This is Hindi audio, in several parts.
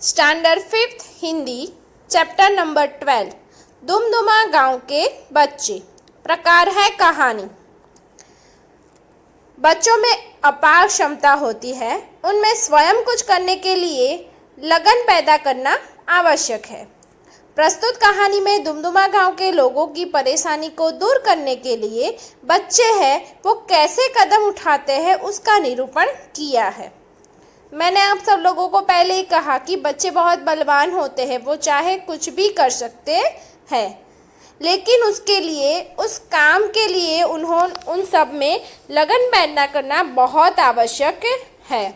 Standard 5th Hindi chapter number 12 Dumduma गांव के बच्चे। प्रकार है कहानी। बच्चों में अपार क्षमता होती है, उनमें स्वयं कुछ करने के लिए लगन पैदा करना आवश्यक है। प्रस्तुत कहानी में दुमदुमा गांव के लोगों की परेशानी को दूर करने के लिए बच्चे हैं वो कैसे कदम उठाते हैं उसका निरूपण किया है। मैंने आप सब लोगों को पहले ही कहा कि बच्चे बहुत बलवान होते हैं, वो चाहे कुछ भी कर सकते हैं, लेकिन उसके लिए उस काम के लिए उन सब में लगन पैदा करना बहुत आवश्यक है।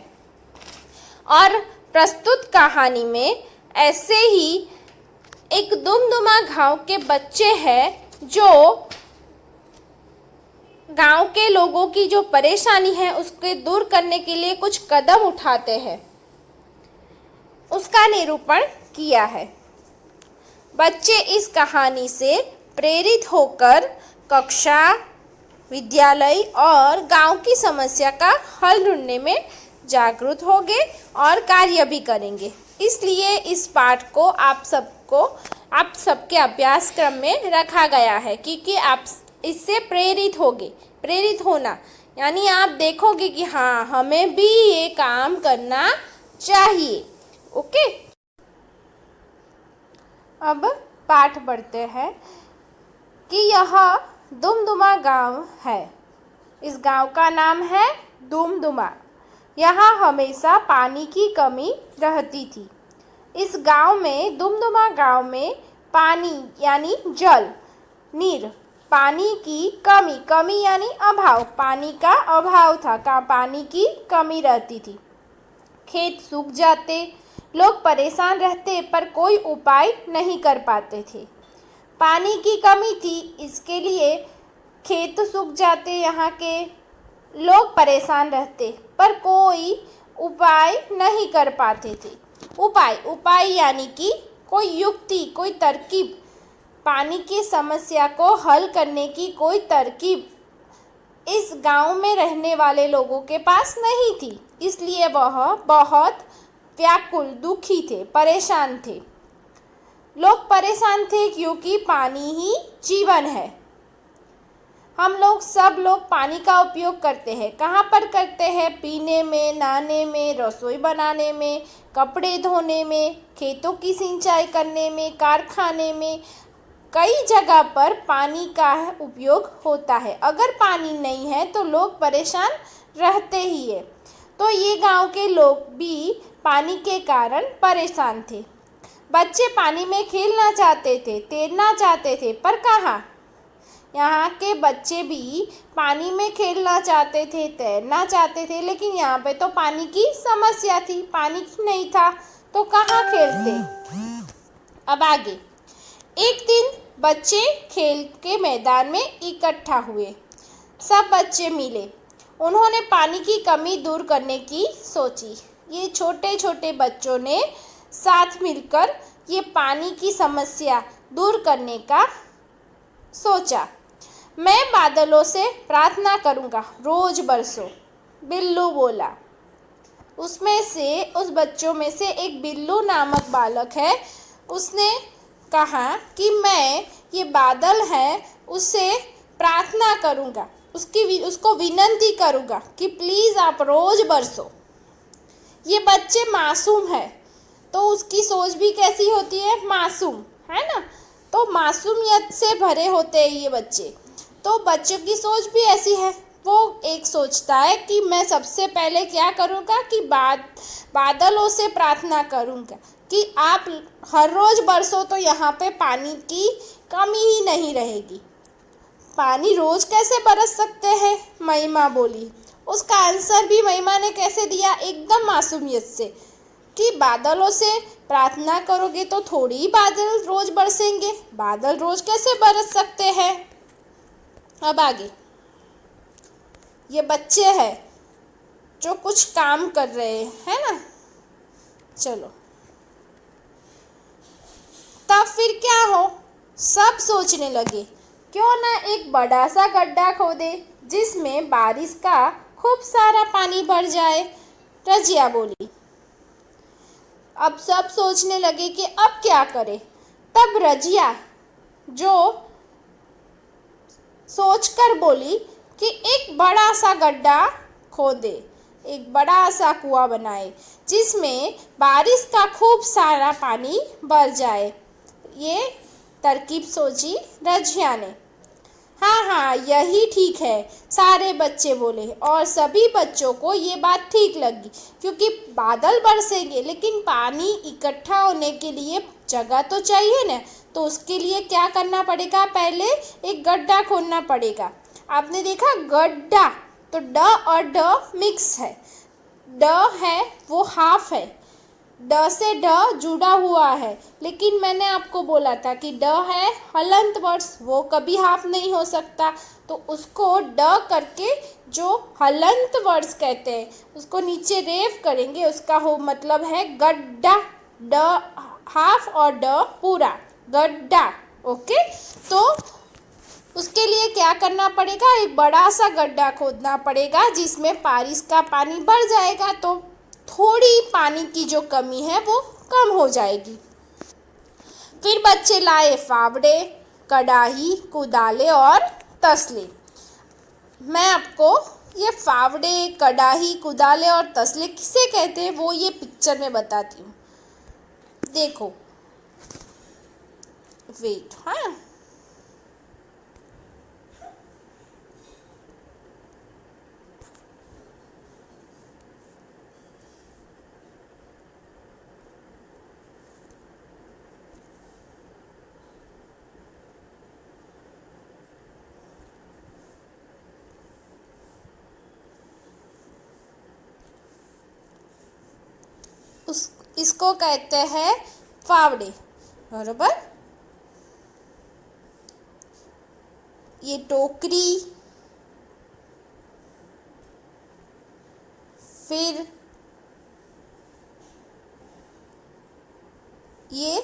और प्रस्तुत कहानी में ऐसे ही एक दुमदुमा गांव के बच्चे हैं जो गांव के लोगों की जो परेशानी है उसके दूर करने के लिए कुछ कदम उठाते हैं, उसका निरूपण किया है। बच्चे इस कहानी से प्रेरित होकर कक्षा, विद्यालय और गांव की समस्या का हल ढूंढने में जागरूक होंगे और कार्य भी करेंगे। इसलिए इस पाठ को आप सबके अभ्यास क्रम में रखा गया है, क्योंकि आप इससे प्रेरित होना यानी आप देखोगे कि हाँ, हमें भी ये काम करना चाहिए। ओके, अब पाठ पढ़ते हैं कि यह दुमदुमा गांव है। इस गांव का नाम है दुमदुमा। यहाँ हमेशा पानी की कमी रहती थी। इस गांव में, दुमदुमा गांव में पानी यानी जल, नीर, पानी की कमी यानी अभाव, पानी का अभाव था, पानी की कमी रहती थी। खेत सूख जाते, लोग परेशान रहते पर कोई उपाय नहीं कर पाते थे। पानी की कमी थी, इसके लिए खेत सूख जाते, यहाँ के लोग परेशान रहते पर कोई उपाय नहीं कर पाते थे। उपाय यानी कि कोई युक्ति, कोई तरकीब, पानी की समस्या को हल करने की कोई तरकीब इस गांव में रहने वाले लोगों के पास नहीं थी। इसलिए वह बहुत व्याकुल, दुखी थे, परेशान थे। लोग परेशान थे क्योंकि पानी ही जीवन है। सब लोग पानी का उपयोग करते हैं। कहाँ पर करते हैं? पीने में, नहाने में, रसोई बनाने में, कपड़े धोने में, खेतों की सिंचाई करने में, कारखाने में, कई जगह पर पानी का उपयोग होता है। अगर पानी नहीं है तो लोग परेशान रहते ही है। तो ये गांव के लोग भी पानी के कारण परेशान थे। बच्चे पानी में खेलना चाहते थे, तैरना चाहते थे, पर कहाँ? यहाँ के बच्चे भी पानी में खेलना चाहते थे, तैरना चाहते थे, लेकिन यहाँ पे तो पानी की समस्या थी, पानी नहीं था, तो कहाँ खेलते? अब आगे, एक दिन बच्चे खेल के मैदान में इकट्ठा हुए। सब बच्चे मिले, उन्होंने पानी की कमी दूर करने की सोची। ये छोटे छोटे बच्चों ने साथ मिलकर ये पानी की समस्या दूर करने का सोचा। मैं बादलों से प्रार्थना करूँगा, रोज बरसो, बिल्लू बोला। उस बच्चों में से एक बिल्लू नामक बालक है। उसने कहा कि मैं ये बादल है उससे प्रार्थना करूँगा, उसको विनती करूँगा कि प्लीज़ आप रोज़ बरसो। ये बच्चे मासूम है, तो उसकी सोच भी कैसी होती है? मासूम, है ना? तो मासूमियत से भरे होते हैं ये बच्चे। तो बच्चों की सोच भी ऐसी है। वो एक सोचता है कि मैं सबसे पहले क्या करूँगा कि बादलों से प्रार्थना करूँगा कि आप हर रोज़ बरसो, तो यहाँ पे पानी की कमी ही नहीं रहेगी। पानी रोज़ कैसे बरस सकते हैं? महिमा बोली। उसका आंसर भी महिमा ने कैसे दिया? एकदम मासूमियत से, कि बादलों से प्रार्थना करोगे तो थोड़ी ही बादल रोज़ बरसेंगे, बादल रोज़ कैसे बरस सकते हैं? अब आगे, ये बच्चे हैं जो कुछ काम कर रहे हैं ना। चलो, तब फिर क्या हो? सब सोचने लगे, क्यों ना एक बड़ा सा गड्ढा खोदे जिसमें बारिश का खूब सारा पानी भर जाए। रजिया बोली। अब सब सोचने लगे कि अब क्या करें। तब रजिया जो सोचकर बोली कि एक बड़ा सा गड्ढा खोदे, एक बड़ा सा कुआं बनाए जिसमें बारिश का खूब सारा पानी भर जाए। ये तरकीब सोची रजिया ने। हाँ हाँ, यही ठीक है, सारे बच्चे बोले और सभी बच्चों को ये बात ठीक लगी, क्योंकि बादल बरसेंगे लेकिन पानी इकट्ठा होने के लिए जगह तो चाहिए ना। तो उसके लिए क्या करना पड़ेगा, पहले एक गड्ढा खोदना पड़ेगा। आपने देखा गड्ढा, तो ड और ड मिक्स है, ड है वो हाफ है, ड से ड जुड़ा हुआ है। लेकिन मैंने आपको बोला था कि ड है हलंत वर्ड्स, वो कभी हाफ नहीं हो सकता। तो उसको ड करके जो हलंत वर्ड्स कहते हैं उसको नीचे रेफ करेंगे, उसका हो मतलब है गड्ढा। ड हाफ और ड पूरा, गड्ढा। ओके, तो उसके लिए क्या करना पड़ेगा, एक बड़ा सा गड्ढा खोदना पड़ेगा जिसमें बारिश का पानी भर जाएगा, तो थोड़ी पानी की जो कमी है वो कम हो जाएगी। फिर बच्चे लाए फावड़े, कड़ाही, कुदाले और तसले। मैं आपको ये फावड़े, कड़ाही, कुदाले और तसले किसे कहते हैं वो ये पिक्चर में बताती हूँ। देखो, वेट, हाँ, इसको कहते हैं फावड़े, बरोबर। ये टोकरी, फिर ये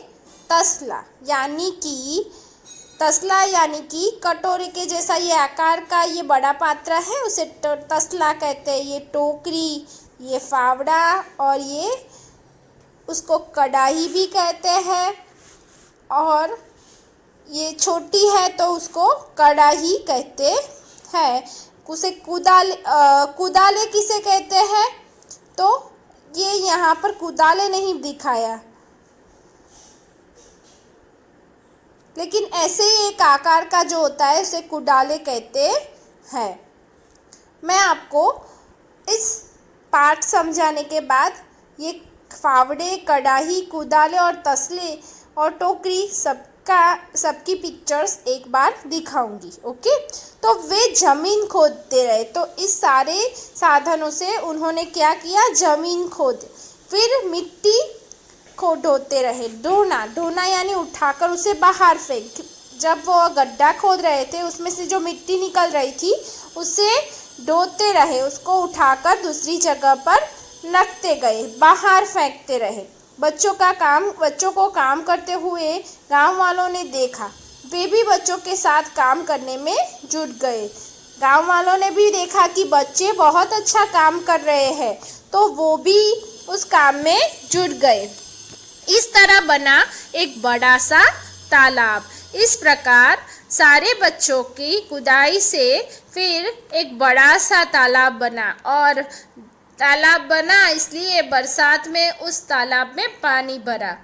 तसला, यानी कि कटोरे के जैसा ये आकार का ये बड़ा पात्र है, उसे तसला कहते हैं। ये टोकरी, ये फावड़ा और ये उसको कढ़ाई भी कहते हैं, और ये छोटी है तो उसको कढ़ाई कहते हैं। उसे कुदाले किसे कहते हैं, तो ये यहाँ पर कुदाले नहीं दिखाया, लेकिन ऐसे ही एक आकार का जो होता है उसे कुदाले कहते हैं। मैं आपको इस पाठ समझाने के बाद ये फावड़े, कढ़ाई, कुदाले और तसले और टोकरी सबकी पिक्चर्स एक बार दिखाऊंगी। ओके, तो वे जमीन खोदते रहे। तो इस सारे साधनों से उन्होंने क्या किया, जमीन खोद, फिर मिट्टी को ढोते रहे। ढोना यानी उठाकर उसे बाहर फेंक। जब वो गड्ढा खोद रहे थे उसमें से जो मिट्टी निकल रही थी उसे ढोते रहे, उसको उठाकर दूसरी जगह पर रखते गए, बाहर फेंकते रहे। बच्चों को काम करते हुए गांव वालों ने देखा, वे भी बच्चों के साथ काम करने में जुट गए। गांव वालों ने भी देखा कि बच्चे बहुत अच्छा काम कर रहे हैं, तो वो भी उस काम में जुट गए। इस तरह बना एक बड़ा सा तालाब। इस प्रकार सारे बच्चों की खुदाई से फिर एक बड़ा सा तालाब बना, और तालाब बना इसलिए बरसात में उस तालाब में पानी भरा।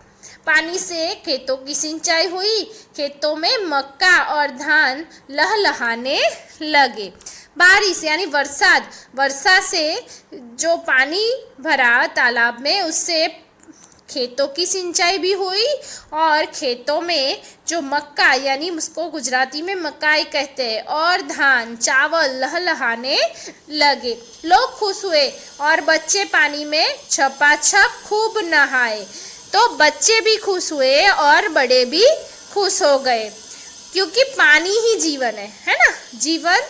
पानी से खेतों की सिंचाई हुई, खेतों में मक्का और धान लहलहाने लगे। बारिश यानी वर्षा से जो पानी भरा तालाब में उससे खेतों की सिंचाई भी हुई, और खेतों में जो मक्का यानी उसको गुजराती में मकाई कहते हैं, और धान चावल लहलहाने लगे। लोग खुश हुए और बच्चे पानी में छपाछप खूब नहाए। तो बच्चे भी खुश हुए और बड़े भी खुश हो गए, क्योंकि पानी ही जीवन है ना। जीवन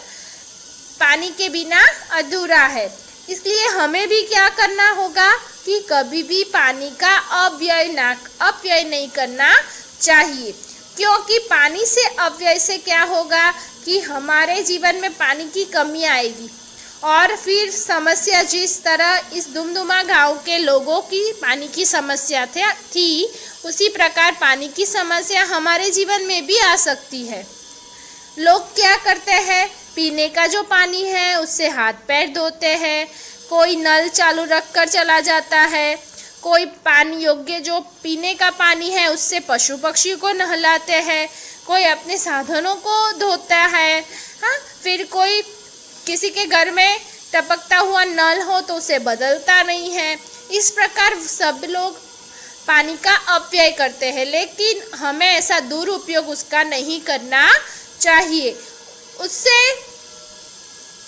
पानी के बिना अधूरा है। इसलिए हमें भी क्या करना होगा कि कभी भी पानी का अपव्यय नहीं करना चाहिए, क्योंकि पानी से अपव्यय से क्या होगा कि हमारे जीवन में पानी की कमी आएगी, और फिर समस्या जिस तरह इस दुमदुमा गांव के लोगों की पानी की समस्या थी उसी प्रकार पानी की समस्या हमारे जीवन में भी आ सकती है। लोग क्या करते हैं, पीने का जो पानी है उससे हाथ पैर धोते हैं, कोई नल चालू रखकर चला जाता है, कोई पानी योग्य जो पीने का पानी है उससे पशु पक्षी को नहलाते हैं, कोई अपने साधनों को धोता है। हाँ, फिर कोई किसी के घर में टपकता हुआ नल हो तो उसे बदलता नहीं है। इस प्रकार सब लोग पानी का अपव्यय करते हैं, लेकिन हमें ऐसा दुरुपयोग उसका नहीं करना चाहिए। उससे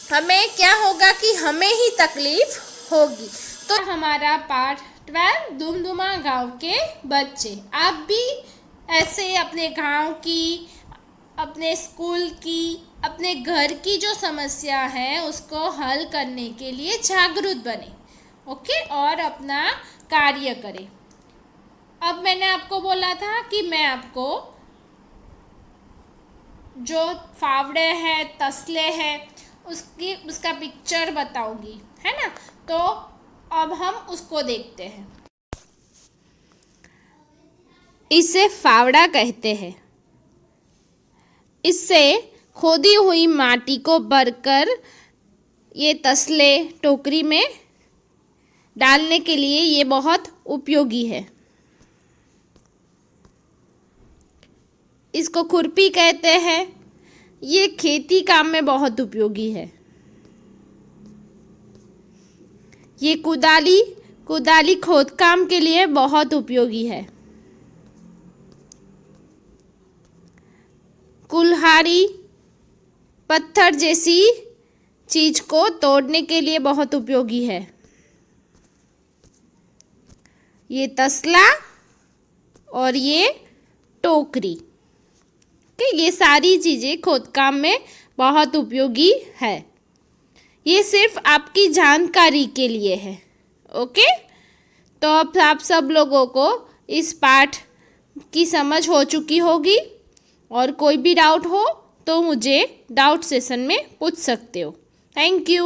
हमें क्या होगा कि हमें ही तकलीफ होगी। तो हमारा पार्ट 12 दुमदुमा गांव के बच्चे। आप भी ऐसे अपने गांव की, अपने स्कूल की, अपने घर की जो समस्या है उसको हल करने के लिए जागरूक बने, ओके, और अपना कार्य करें। अब मैंने आपको बोला था कि मैं आपको जो फावड़े हैं, तसले हैं, उसका पिक्चर बताऊंगी, है ना। तो अब हम उसको देखते हैं। इसे फावड़ा कहते हैं। इससे खोदी हुई माटी को भरकर ये तसले टोकरी में डालने के लिए ये बहुत उपयोगी है। इसको खुरपी कहते हैं। ये खेती काम में बहुत उपयोगी है। ये कुदाली खोदकाम के लिए बहुत उपयोगी है। कुल्हाड़ी पत्थर जैसी चीज को तोड़ने के लिए बहुत उपयोगी है। ये तसला और ये टोकरी, ये सारी चीज़ें खोदकाम में बहुत उपयोगी है। ये सिर्फ आपकी जानकारी के लिए है, ओके। तो अब आप सब लोगों को इस पाठ की समझ हो चुकी होगी, और कोई भी डाउट हो तो मुझे डाउट सेशन में पूछ सकते हो। Thank you.